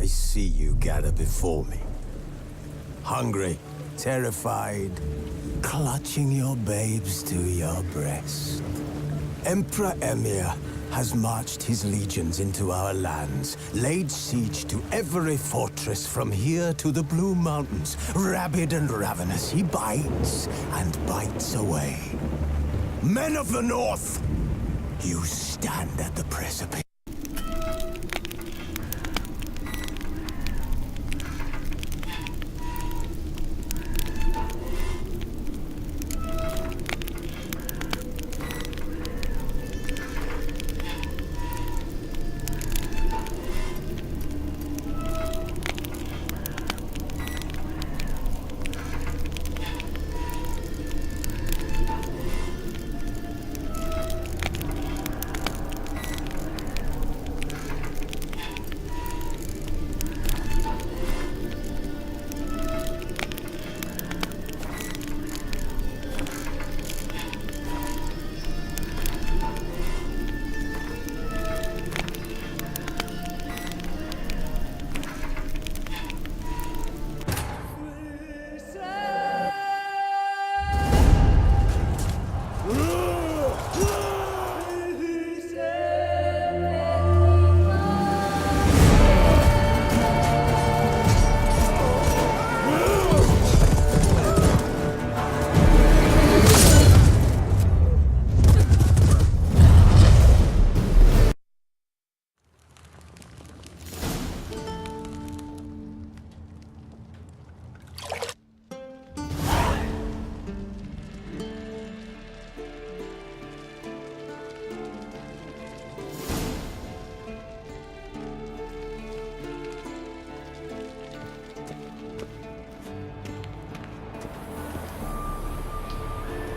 I see you gather before me. Hungry, terrified, clutching your babes to your breast. Emperor Emir has marched his legions into our lands, laid siege to every fortress from here to the Blue Mountains. Rabid and ravenous, he bites and bites away. Men of the North, you stand at the precipice.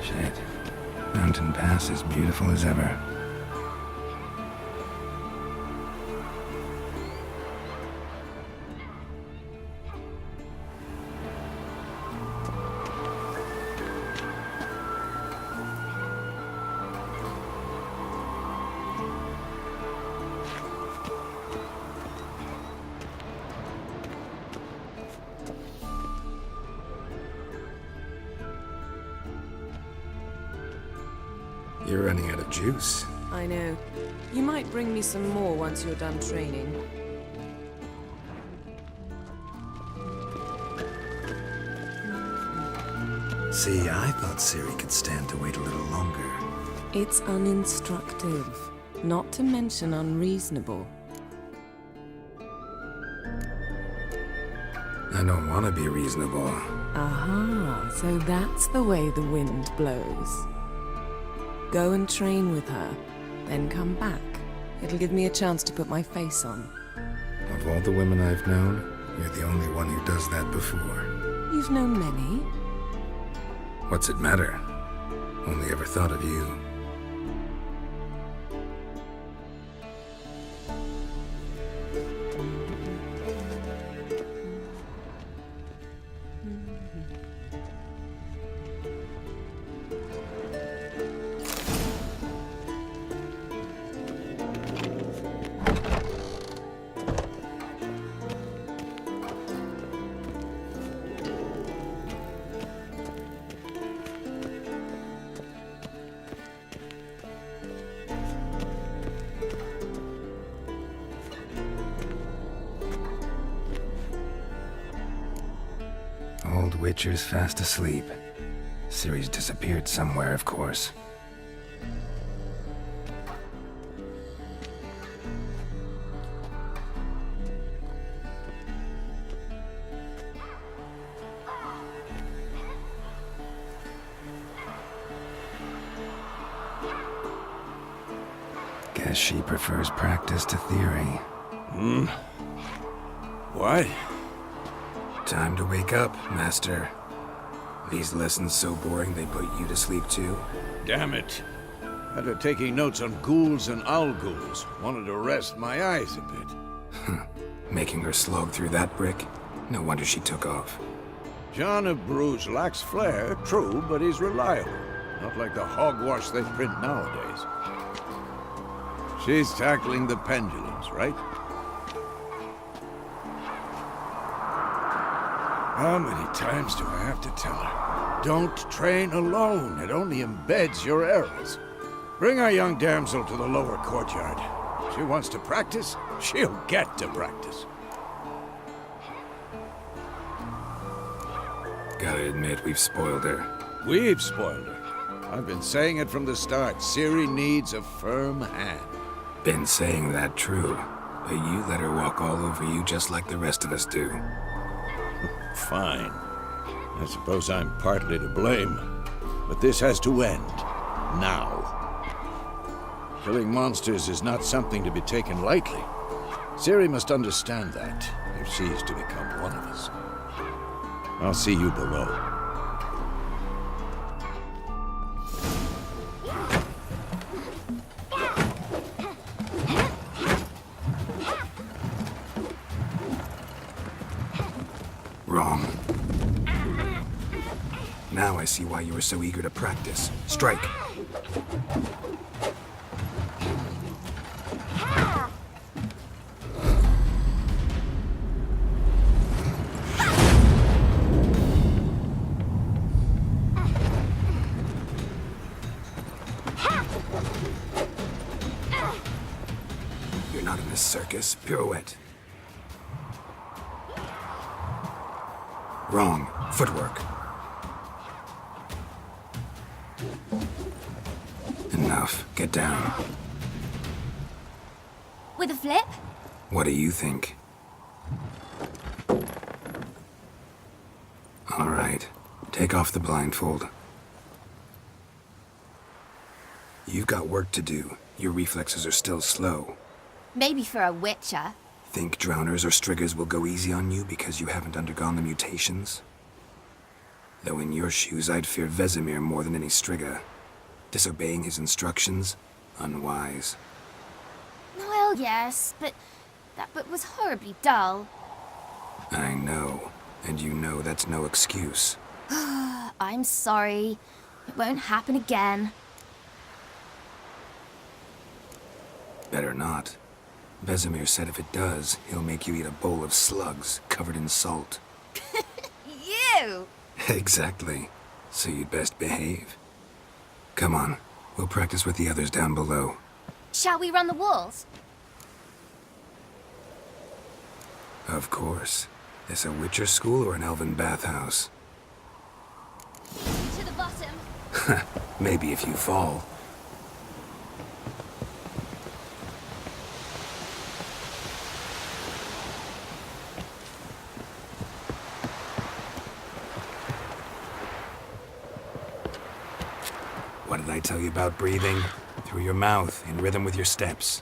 Shit. Mountain Pass is beautiful as ever. You're running out of juice. I know. You might bring me some more once you're done training. See, I thought Ciri could stand to wait a little longer. It's uninstructive, not to mention unreasonable. I don't want to be reasonable. Aha, so that's the way the wind blows. Go and train with her, then come back. It'll give me a chance to put my face on. Of all the women I've known, you're the only one who does that before. You've known many. What's it matter? Only ever thought of you. Old Witcher's fast asleep. Ciri's disappeared somewhere, of course. Guess she prefers practice to theory. What? Time to wake up, Master. These lessons so boring they put you to sleep too? Damn it. After taking notes on ghouls and owl ghouls, wanted to rest my eyes a bit. Making her slog through that brick? No wonder she took off. John of Bruges lacks flair, true, but he's reliable. Not like the hogwash they print nowadays. She's tackling the pendulums, right? How many times do I have to tell her? Don't train alone. It only embeds your errors. Bring our young damsel to the lower courtyard. She wants to practice, she'll get to practice. Gotta admit, we've spoiled her. We've spoiled her. I've been saying it from the start. Ciri needs a firm hand. Been saying that true, but you let her walk all over you just like the rest of us do. Fine. I suppose I'm partly to blame. But this has to end. Now. Killing monsters is not something to be taken lightly. Ciri must understand that, if she is to become one of us. I'll see you below. Wrong. Now I see why you were so eager to practice. Strike. You're not in a circus. Pirouette. Wrong. Footwork. Enough. Get down. With a flip? What do you think? All right. Take off the blindfold. You've got work to do. Your reflexes are still slow. Maybe for a witcher. Think drowners or striggers will go easy on you because you haven't undergone the mutations? Though in your shoes, I'd fear Vesemir more than any strigger. Disobeying his instructions? Unwise. Well, yes, but that bit was horribly dull. I know. And you know that's no excuse. I'm sorry. It won't happen again. Better not. Vesemir said if it does, he'll make you eat a bowl of slugs covered in salt. You! Exactly. So you'd best behave. Come on. We'll practice with the others down below. Shall we run the walls? Of course. This a Witcher school or an elven bathhouse? To the bottom. Maybe if you fall. What did I tell you about breathing? Through your mouth, in rhythm with your steps.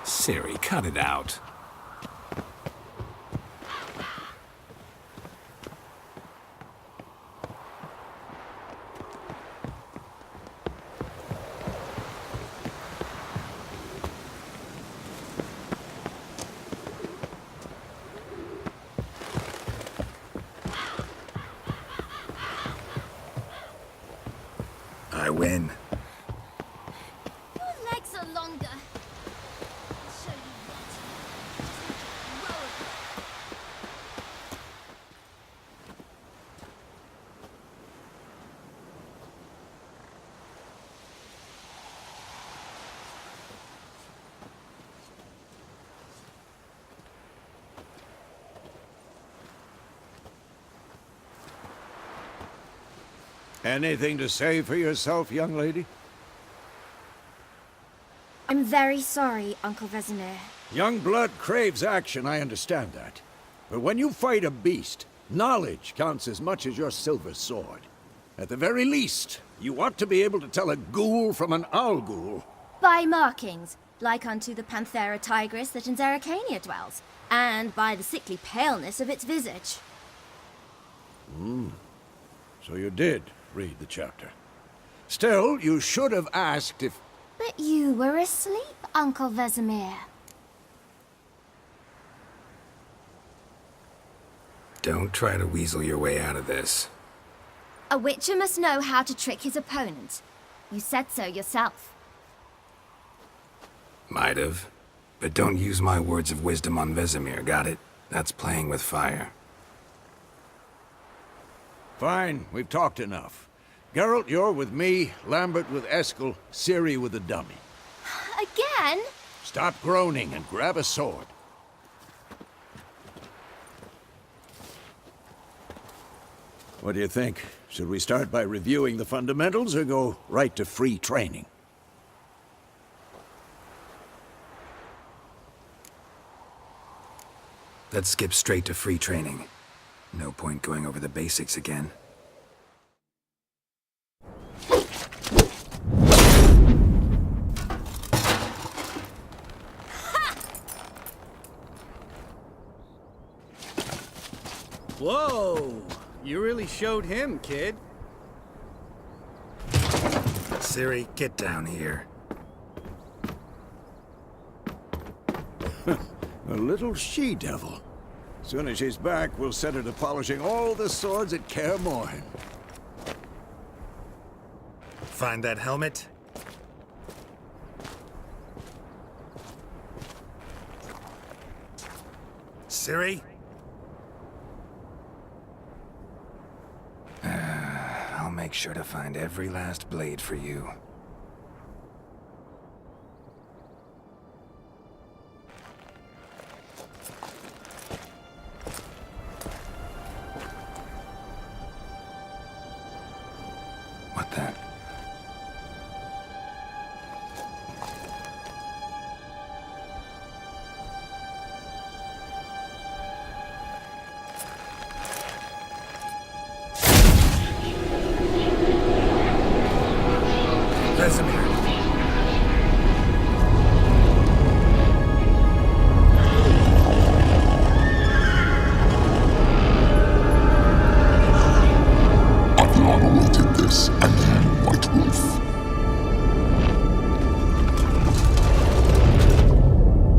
Ciri, cut it out. I win. Your legs are longer. I'll show you what. Just roll it. Anything to say for yourself, young lady? I'm very sorry, Uncle Vesemir. Young blood craves action, I understand that. But when you fight a beast, knowledge counts as much as your silver sword. At the very least, you ought to be able to tell a ghoul from an owl ghoul. By markings, like unto the Panthera tigris that in Zeracania dwells, and by the sickly paleness of its visage. So you did read the chapter. Still, you should have asked if... But you were asleep, Uncle Vesemir. Don't try to weasel your way out of this. A witcher must know how to trick his opponent. You said so yourself. Might have. But don't use my words of wisdom on Vesemir, got it? That's playing with fire. Fine, we've talked enough. Geralt, you're with me, Lambert with Eskel, Ciri with the dummy. Again? Stop groaning and grab a sword. What do you think? Should we start by reviewing the fundamentals or go right to free training? Let's skip straight to free training. No point going over the basics again. Whoa! You really showed him, kid. Ciri, get down here. A little she-devil. Soon as she's back, we'll set her to polishing all the swords at Kaer Morhen. Find that helmet? Ciri? I'll make sure to find every last blade for you. What the? Vesemir. Caviar awaited this, and you, White Wolf.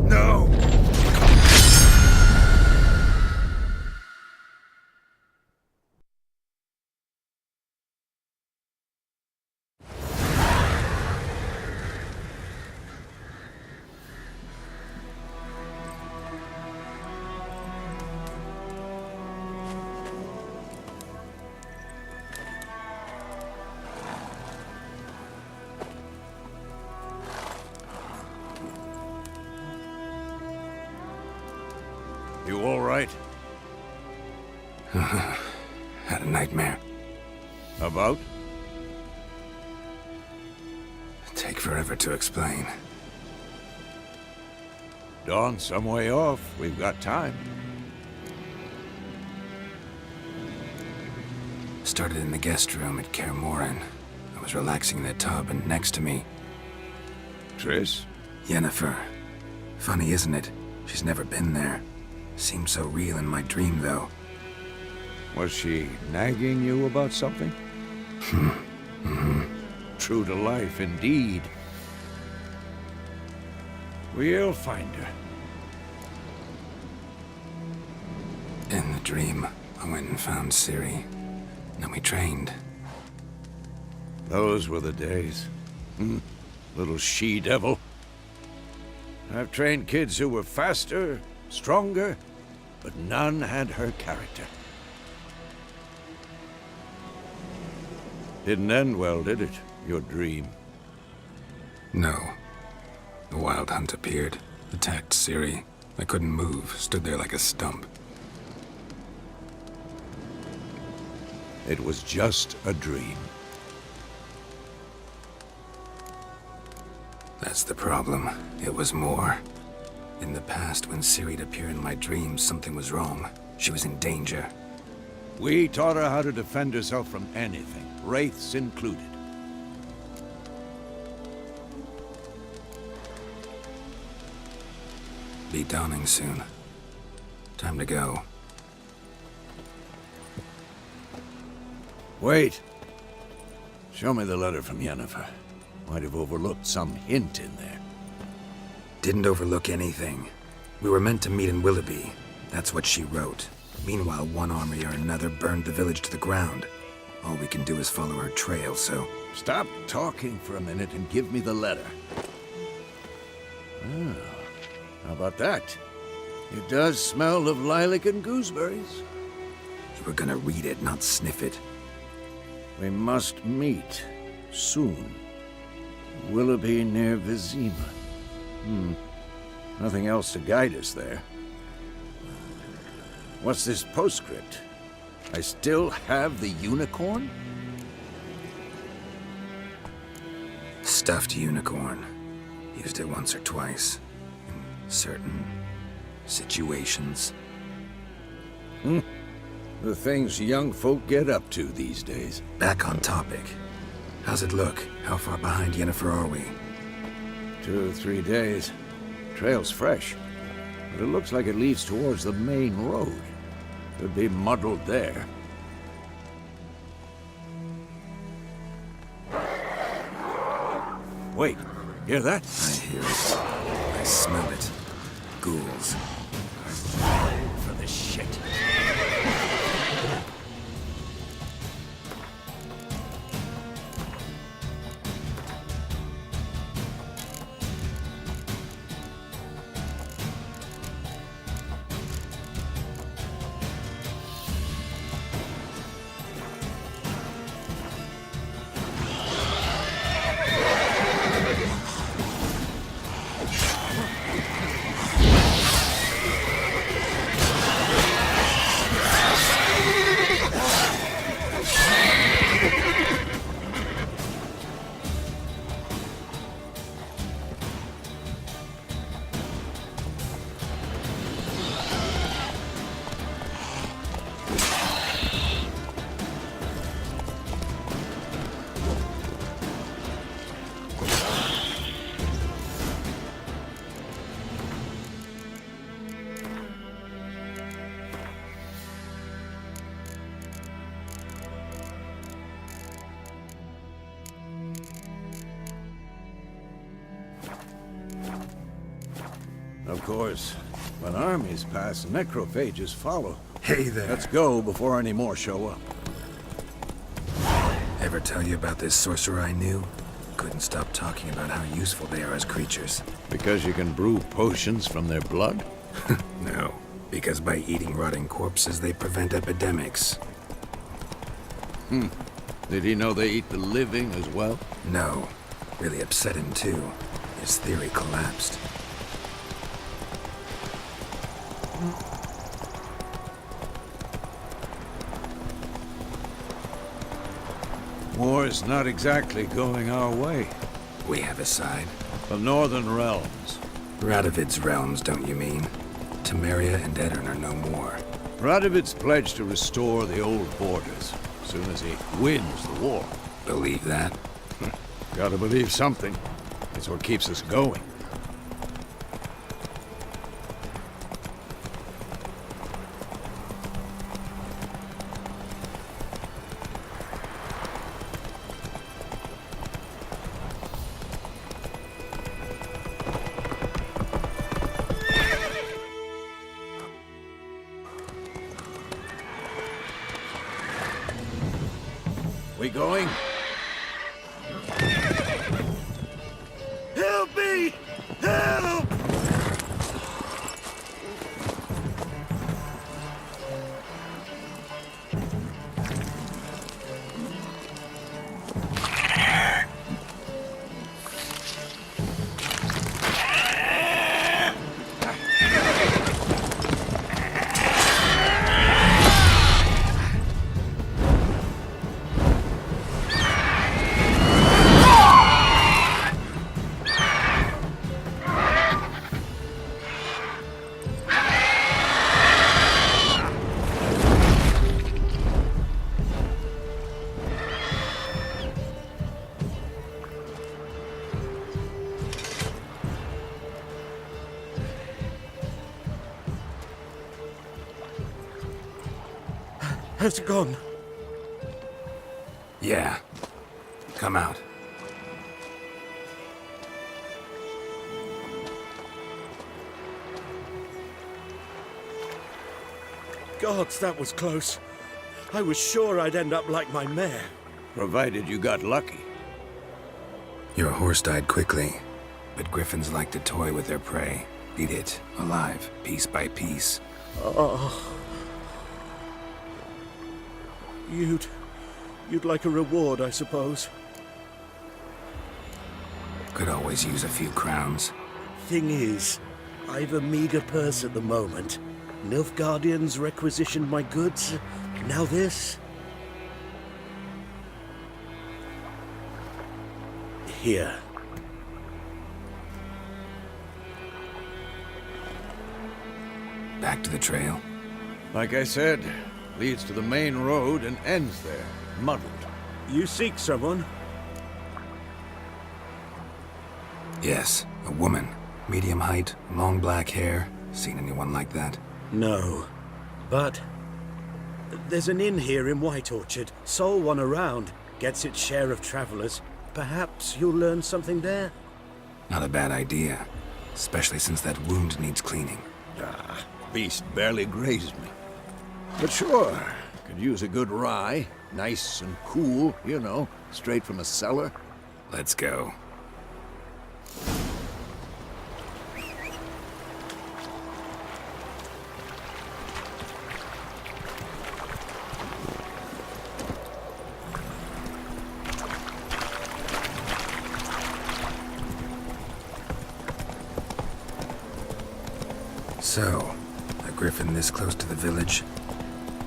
No! You all right? Had a nightmare. About? Take forever to explain. Dawn, some way off. We've got time. Started in the guest room at Kaer Morhen. I was relaxing in the tub, and next to me, Triss? Yennefer. Funny, isn't it? She's never been there. Seemed so real in my dream, though. Was she nagging you about something? True to life, indeed. We'll find her. In the dream, I went and found Ciri. Then we trained. Those were the days. Little she-devil. I've trained kids who were faster, stronger, but none had her character. Didn't end well, did it? Your dream? No. The Wild Hunt appeared, attacked Ciri. I couldn't move, stood there like a stump. It was just a dream. That's the problem. It was more. In the past, when Ciri'd appear in my dreams, something was wrong. She was in danger. We taught her how to defend herself from anything, wraiths included. Be dawning soon. Time to go. Wait. Show me the letter from Yennefer. Might have overlooked some hint in there. Didn't overlook anything. We were meant to meet in Willoughby. That's what she wrote. Meanwhile, one army or another burned the village to the ground. All we can do is follow her trail, so... Stop talking for a minute and give me the letter. How about that? It does smell of lilac and gooseberries. You were gonna read it, not sniff it. We must meet soon. Willoughby near Vizima. Nothing else to guide us there. What's this postscript? I still have the unicorn? Stuffed unicorn. Used it once or twice. In certain situations. The things young folk get up to these days. Back on topic. How's it look? How far behind Yennefer are we? 2 or 3 days. Trail's fresh, but it looks like it leads towards the main road. Could be muddled there. Wait, hear that? I hear it. I smell it. Ghouls. For the shit. Of course, when armies pass, necrophages follow. Hey there. Let's go before any more show up. Ever tell you about this sorcerer I knew? Couldn't stop talking about how useful they are as creatures. Because you can brew potions from their blood? No, because by eating rotting corpses, they prevent epidemics. Did he know they eat the living as well? No. Really upset him, too. His theory collapsed. War's not exactly going our way. We have a side. The Northern Realms. Radovid's realms, don't you mean? Temeria and Edirn are no more. Radovid's pledged to restore the old borders as soon as he wins the war. Believe that? Gotta believe something. It's what keeps us going. We going? Help me! Help! Has it gone? Yeah. Come out. Gods, that was close. I was sure I'd end up like my mare. Provided you got lucky. Your horse died quickly, but griffins like to toy with their prey. Eat it, alive, piece by piece. You'd like a reward, I suppose. Could always use a few crowns. Thing is, I've a meager purse at the moment. Nilfgaardians requisitioned my goods. Now this. Here. Back to the trail. Like I said, leads to the main road and ends there, muddled. You seek someone? Yes, a woman. Medium height, long black hair. Seen anyone like that? No. But there's an inn here in White Orchard. Sole one around. Gets its share of travelers. Perhaps you'll learn something there? Not a bad idea. Especially since that wound needs cleaning. Beast barely grazed me. But sure, could use a good rye. Nice and cool, you know, straight from a cellar. Let's go. So, a griffin this close to the village?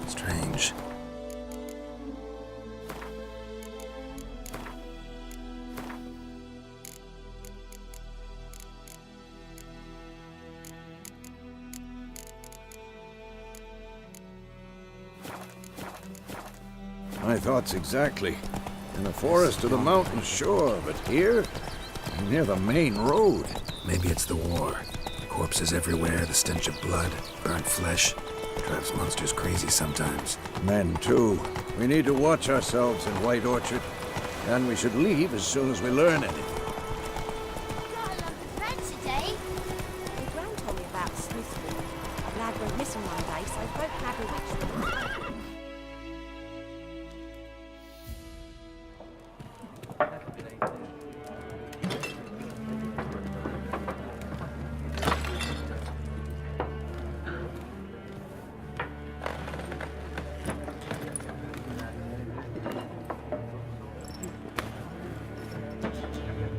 Strange. My thoughts exactly. In the forest or the mountains, sure, but here? Near the main road. Maybe it's the war. Corpses everywhere, the stench of blood, burnt flesh. Drives monsters crazy sometimes. Men, too. We need to watch ourselves in White Orchard. And we should leave as soon as we learn anything. Got a lovely friend today. The Gran told me about Smithfield. A lad went missing one day, so folk had a witch.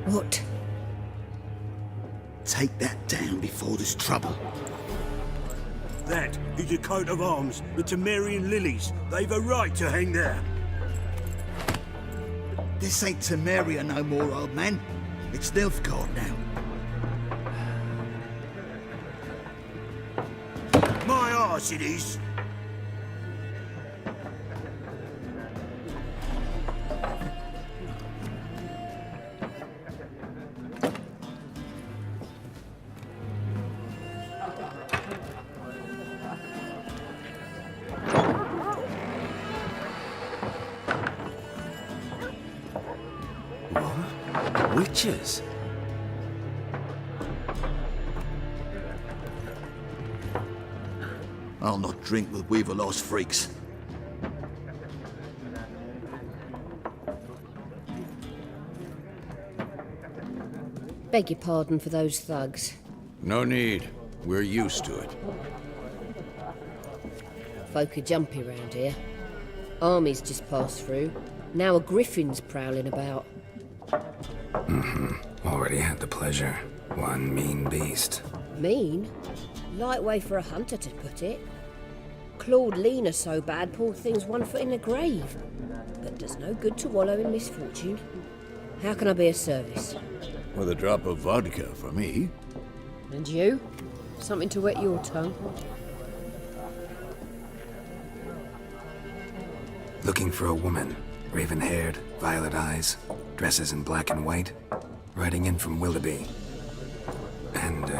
What? Take that down before there's trouble. That is a coat of arms, the Temerian lilies. They've a right to hang there. This ain't Temeria no more, old man. It's Nilfgaard now. My arse it is. Witches? I'll not drink with Weaver-lost freaks. Beg your pardon for those thugs. No need. We're used to it. Folk are jumpy round here. Armies just passed through. Now a griffin's prowling about. Already had the pleasure. One mean beast. Mean? Light way for a hunter to put it. Clawed Lena so bad, poor thing's 1 foot in the grave. But does no good to wallow in misfortune. How can I be of service? With a drop of vodka for me. And you? Something to wet your tongue? Looking for a woman. Raven-haired, violet eyes, dresses in black and white. Riding in from Willoughby. And,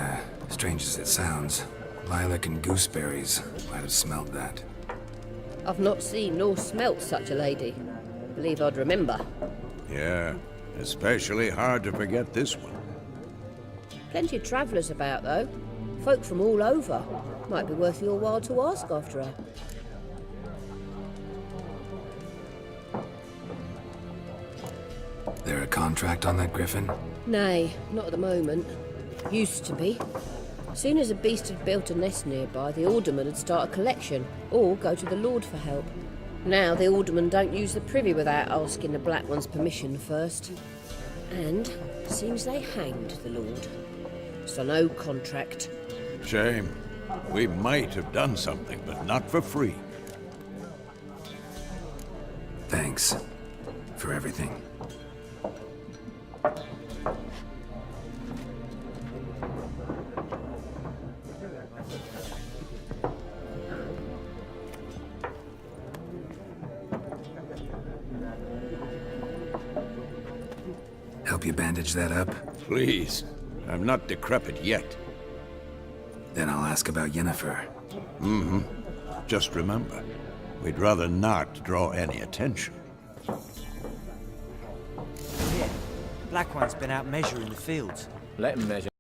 strange as it sounds, lilac and gooseberries might have smelled that. I've not seen nor smelt such a lady. Believe I'd remember. Yeah, especially hard to forget this one. Plenty of travellers about, though. Folk from all over. Might be worth your while to ask after her. There a contract on that griffin? Nay, not at the moment. Used to be. Soon as a beast had built a nest nearby, the alderman would start a collection, or go to the Lord for help. Now the aldermen don't use the privy without asking the Black One's permission first. And seems they hanged the Lord. So no contract. Shame. We might have done something, but not for free. Thanks for everything. Help you bandage that up? Please. I'm not decrepit yet. Then I'll ask about Yennefer. Mm-hmm. Just remember, we'd rather not draw any attention. Here, the Black One's been out measuring the fields. Let him measure.